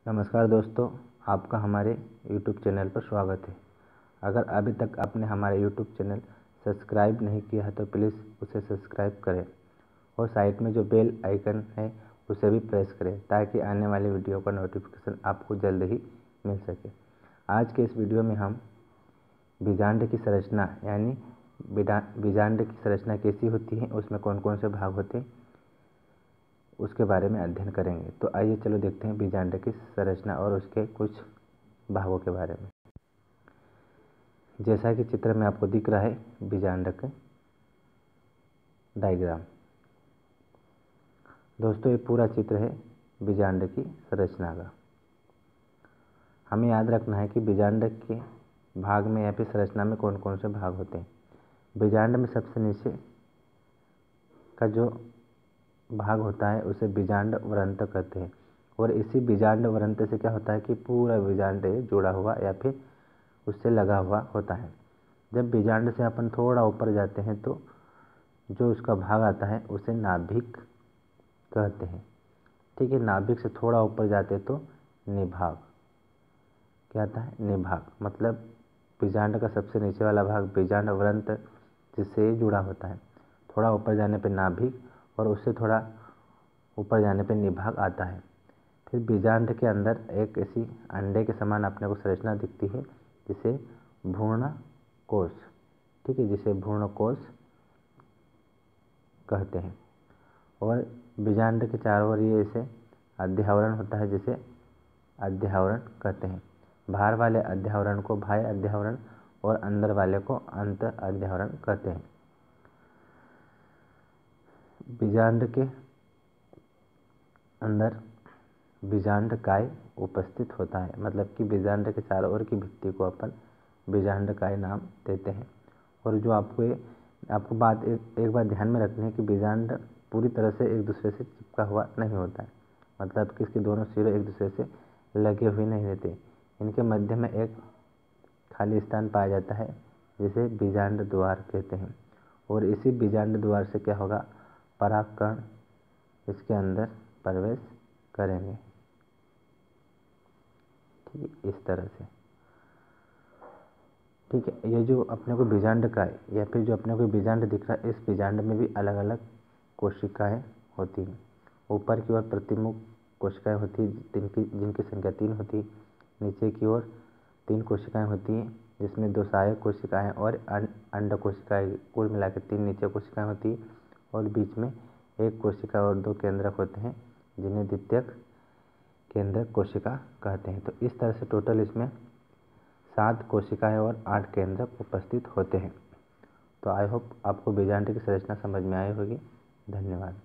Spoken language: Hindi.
नमस्कार दोस्तों, आपका हमारे YouTube चैनल पर स्वागत है। अगर अभी तक आपने हमारे YouTube चैनल सब्सक्राइब नहीं किया है तो प्लीज़ उसे सब्सक्राइब करें और साइड में जो बेल आइकन है उसे भी प्रेस करें ताकि आने वाली वीडियो का नोटिफिकेशन आपको जल्द ही मिल सके। आज के इस वीडियो में हम बीजांड की संरचना यानी बीजांड की संरचना कैसी होती है, उसमें कौन कौन से भाग होते हैं उसके बारे में अध्ययन करेंगे। तो आइए चलो देखते हैं बीजांड की संरचना और उसके कुछ भागों के बारे में। जैसा कि चित्र में आपको दिख रहा है बीजांड का डायग्राम। दोस्तों, ये पूरा चित्र है बीजांड की संरचना का। हमें याद रखना है कि बीजांड के भाग में या फिर संरचना में कौन कौन से भाग होते हैं। बीजांड में सबसे नीचे का जो भाग होता है उसे बीजांड वृंत कहते हैं और इसी बीजांड वृंत से क्या होता है कि पूरा बीजांड जुड़ा हुआ या फिर उससे लगा हुआ होता है। जब बीजांड से अपन थोड़ा ऊपर जाते हैं तो जो उसका भाग आता है उसे नाभिक कहते हैं। ठीक है, नाभिक से थोड़ा ऊपर जाते तो निभाग। क्या आता है? निभाग। मतलब बीजांड का सबसे नीचे वाला भाग बीजांड वृंत जिससे जुड़ा होता है। थोड़ा ऊपर जाने पर नाभिक और उससे थोड़ा ऊपर जाने पर निभाग आता है। फिर बीजांड के अंदर एक ऐसी अंडे के समान अपने को संरचना दिखती है जिसे भ्रूणकोश, ठीक है, जिसे भ्रूणकोश कहते हैं। और बीजांड के चारों ओर ये ऐसे अध्यावरण होता है जिसे अध्यावरण कहते हैं। बाहर वाले अध्यावरण को बाह्य अध्यावरण और अंदर वाले को अंत अध्यावरण कहते हैं। बीजांड के अंदर बीजांड काय उपस्थित होता है। मतलब कि बीजांड के चारों ओर की भित्ति को अपन बीजांड काय नाम देते हैं। और जो आपको बात एक बात ध्यान में रखनी है कि बीजांड पूरी तरह से एक दूसरे से चिपका हुआ नहीं होता है। मतलब कि इसके दोनों सिरे एक दूसरे से लगे हुए नहीं रहते। इनके मध्य में एक खाली स्थान पाया जाता है जिसे बीजांड द्वार कहते हैं। और इसी बीजांड द्वार से क्या होगा, परागकण इसके अंदर प्रवेश करेंगे। ठीक है, इस तरह से। ठीक है, ये जो अपने को बीजांड का है या फिर जो अपने को बीजांड दिख रहा है, इस बीजांड में भी अलग अलग कोशिकाएं होती हैं। ऊपर की ओर प्रतिमुख कोशिकाएं होती हैं जिनकी संख्या 3 होती है। नीचे की ओर 3 कोशिकाएं होती हैं जिसमें 2 सहायक कोशिकाएं और अंड कोशिकाएं, कुल मिलाकर 3 नीचे कोशिकाएं होती हैं। और बीच में 1 कोशिका और 2 केंद्रक होते हैं जिन्हें द्वितीयक केंद्रक कोशिका कहते हैं। तो इस तरह से टोटल इसमें 7 कोशिकाएं और 8 केंद्रक उपस्थित होते हैं। तो आई होप आपको बीजांड की संरचना समझ में आई होगी। धन्यवाद।